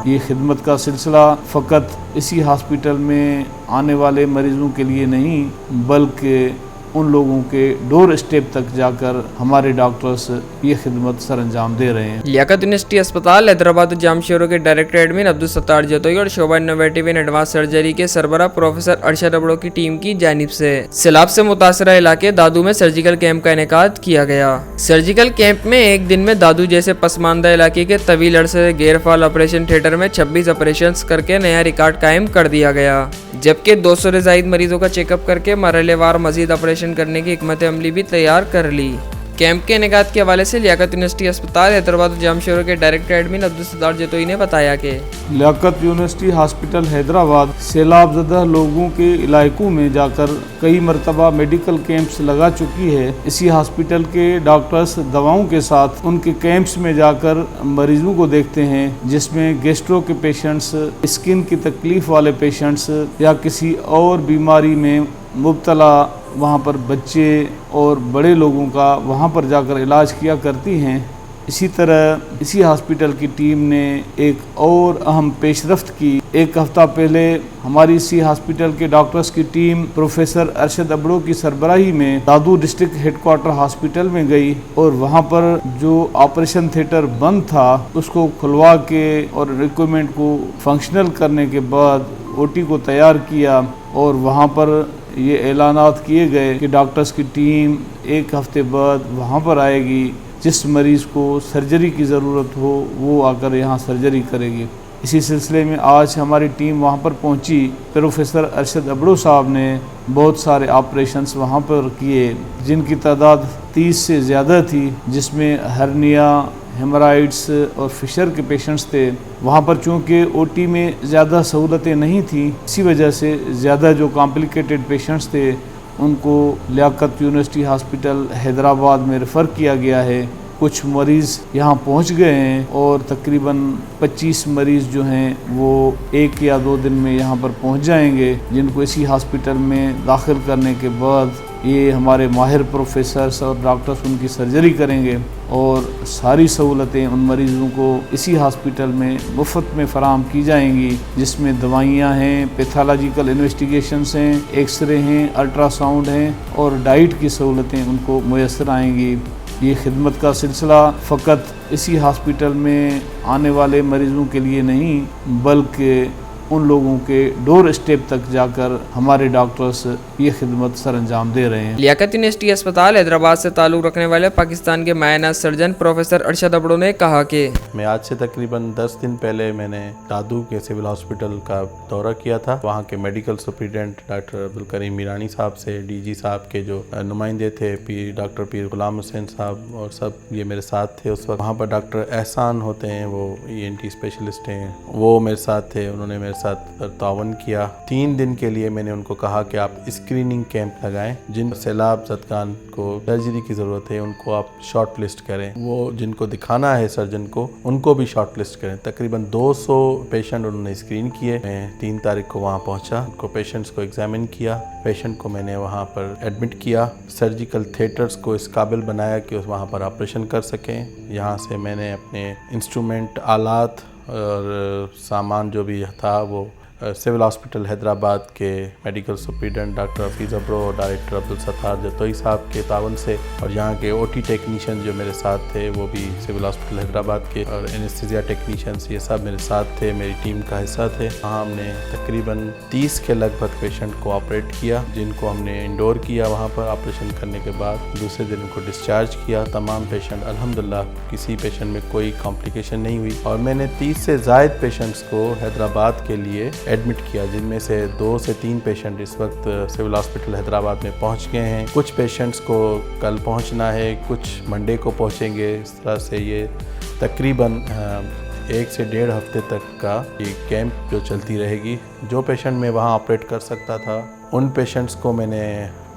یہ خدمت کا سلسلہ فقط اسی ہاسپٹل میں آنے والے مریضوں کے لیے نہیں بلکہ ان لوگوں کے ڈور اسٹیپ تک جا کر ہمارے ڈاکٹرز یہ خدمت سر انجام دے رہے ہیں۔ لیاقت یونیورسٹی اسپتال حیدرآباد جام شورو کے ڈائریکٹر ایڈمن عبدالستار جتوئی اور شعبہ انوویٹو اینڈ ایڈوانس سرجری کے سربراہ پروفیسر ارشد ابڑو کی ٹیم کی جانب سے سیلاب سے متاثرہ علاقے دادو میں سرجیکل کیمپ کا انعقاد کیا گیا۔ سرجیکل کیمپ میں ایک دن میں دادو جیسے پسماندہ علاقے کے طویل عرصے سے غیر فعال آپریشن تھیٹر میں 26 آپریشنز کر کے نیا ریکارڈ قائم کر دیا گیا، جبکہ 200 سے زائد مریضوں کا چیک اپ کر کے مرحلے وار مزید آپریشن کرنے کی حکمت عملی بھی تیار کر لی۔ کیمپ کے انعقاد کے حوالے سے لیاقت یونیورسٹی اسپتال حیدرآباد جام شورو کے ڈائریکٹر ایڈمن عبدالستار جتوئی نے بتایا کہ لیاقت یونیورسٹی ہاسپٹل حیدرآباد سیلاب زدہ لوگوں کے علاقوں میں جا کر کئی مرتبہ میڈیکل کیمپس لگا چکی ہے۔ اسی ہاسپٹل کے ڈاکٹرز دواؤں کے ساتھ ان کے کیمپس میں جا کر مریضوں کو دیکھتے ہیں، جس میں گیسٹرو کے پیشنٹس، اسکن کی تکلیف والے پیشنٹس یا کسی اور بیماری میں مبتلا وہاں پر بچے اور بڑے لوگوں کا وہاں پر جا کر علاج کیا کرتی ہیں۔ اسی طرح اسی ہاسپٹل کی ٹیم نے ایک اور اہم پیش رفت کی۔ ایک ہفتہ پہلے ہماری اسی ہاسپٹل کے ڈاکٹرز کی ٹیم پروفیسر ارشد ابڑو کی سربراہی میں دادو ڈسٹرکٹ ہیڈ کوارٹر ہاسپٹل میں گئی اور وہاں پر جو آپریشن تھیٹر بند تھا اس کو کھلوا کے اور ریکوائرمنٹ کو فنکشنل کرنے کے بعد او ٹی کو تیار کیا، اور وہاں پر یہ اعلانات کیے گئے کہ ڈاکٹرز کی ٹیم ایک ہفتے بعد وہاں پر آئے گی، جس مریض کو سرجری کی ضرورت ہو وہ آ کر یہاں سرجری کرے گی۔ اسی سلسلے میں آج ہماری ٹیم وہاں پر پہنچی۔ پروفیسر ارشد ابڑو صاحب نے بہت سارے آپریشنز وہاں پر کیے جن کی تعداد 30 سے زیادہ تھی، جس میں ہرنیا، ہیمرائڈس اور فشر کے پیشنٹس تھے۔ وہاں پر چونکہ او ٹی میں زیادہ سہولتیں نہیں تھیں، اسی وجہ سے زیادہ جو کمپلیکیٹڈ پیشنٹس تھے ان کو لیاقت یونیورسٹی ہاسپٹل حیدرآباد میں ریفر کیا گیا ہے۔ کچھ مریض یہاں پہنچ گئے ہیں اور تقریباً 25 مریض جو ہیں وہ 1 یا 2 دن میں یہاں پر پہنچ جائیں گے، جن کو اسی ہاسپٹل میں داخل کرنے کے بعد یہ ہمارے ماہر پروفیسرز اور ڈاکٹرز ان کی سرجری کریں گے، اور ساری سہولتیں ان مریضوں کو اسی ہاسپٹل میں مفت میں فراہم کی جائیں گی، جس میں دوائیاں ہیں، پیتھالوجیکل انویسٹیگیشنز ہیں، ایکس رے ہیں، الٹرا ساؤنڈ ہیں، اور ڈائٹ کی سہولتیں ان کو میسر آئیں گی۔ یہ خدمت کا سلسلہ فقط اسی ہاسپٹل میں آنے والے مریضوں کے لیے نہیں بلکہ ان لوگوں کے ڈور اسٹیپ تک جا کر ہمارے ڈاکٹرز یہ خدمت سر انجام دے رہے ہیں۔ لیاقت یونیورسٹی اسپتال حیدرآباد سے تعلق رکھنے والے پاکستان کے ماہر ناز سرجن پروفیسر ارشد ابڑو نے کہا کہ میں آج سے تقریباً 10 دن پہلے میں نے دادو کے سول ہاسپٹل کا دورہ کیا تھا۔ وہاں کے medical superintendent doctor Abdul Karim Mirani sahib سے ڈی جی صاحب کے جو نمائندے تھے ڈاکٹر پیر غلام حسین صاحب اور سب یہ میرے ساتھ تھے اس وقت۔ وہاں پر ڈاکٹر احسان ہوتے ہیں، وہ ENT اسپیشلسٹ ہیں، وہ میرے ساتھ تھے۔ انہوں نے میرے ساتھ تعاون کیا۔ 3 دن کے لیے میں نے ان کو کہا کہ آپ اسکریننگ کیمپ لگائیں، جن سیلاب زدگان کو سرجری کی ضرورت ہے ان کو آپ شارٹ لسٹ کریں، وہ جن کو دکھانا ہے سرجن کو ان کو بھی شارٹ لسٹ کریں۔ تقریباً 200 پیشنٹ انہوں نے اسکرین کیے۔ میں 3 تاریخ کو وہاں پہنچا، ان کو پیشنٹس کو ایگزامن کیا، پیشنٹ کو میں نے وہاں پر ایڈمٹ کیا، سرجیکل تھیٹرز کو اس قابل بنایا کہ وہاں پر آپریشن کر سکیں۔ یہاں سے میں نے اپنے انسٹرومنٹ، آلات اور سامان جو بھی تھا وہ سول ہاسپٹل حیدرآباد کے medical superintendent doctor Hafeez Abro اور ڈائریکٹر عبدالستار جتوئی صاحب کے تعاون سے، اور یہاں کے او ٹی ٹیکنیشین جو میرے ساتھ تھے وہ بھی سول ہاسپٹل حیدرآباد کے، اور اینستھیزیا ٹیکنیشینس یہ سب میرے ساتھ تھے، میری ٹیم کا حصہ تھے۔ وہاں ہم نے تقریباً 30 کے لگ بھگ پیشنٹ کو آپریٹ کیا، جن کو ہم نے انڈور کیا۔ وہاں پر آپریشن کرنے کے بعد دوسرے دن ان کو ڈسچارج کیا۔ تمام پیشنٹ الحمدللہ کسی پیشنٹ میں کوئی کمپلیکیشن نہیں ہوئی، اور میں نے 30 سے زائد پیشنٹس کو حیدرآباد کے لیے ایڈمٹ کیا، جن میں سے 2 سے 3 پیشنٹ اس وقت سول ہاسپٹل حیدرآباد میں پہنچ گئے ہیں۔ کچھ پیشنٹس کو کل پہنچنا ہے، کچھ منڈے کو پہنچیں گے۔ اس طرح سے یہ تقریباً 1 سے 1.5 ہفتے تک کا یہ کیمپ جو چلتی رہے گی۔ جو پیشنٹ میں وہاں آپریٹ کر سکتا تھا ان پیشنٹس کو میں نے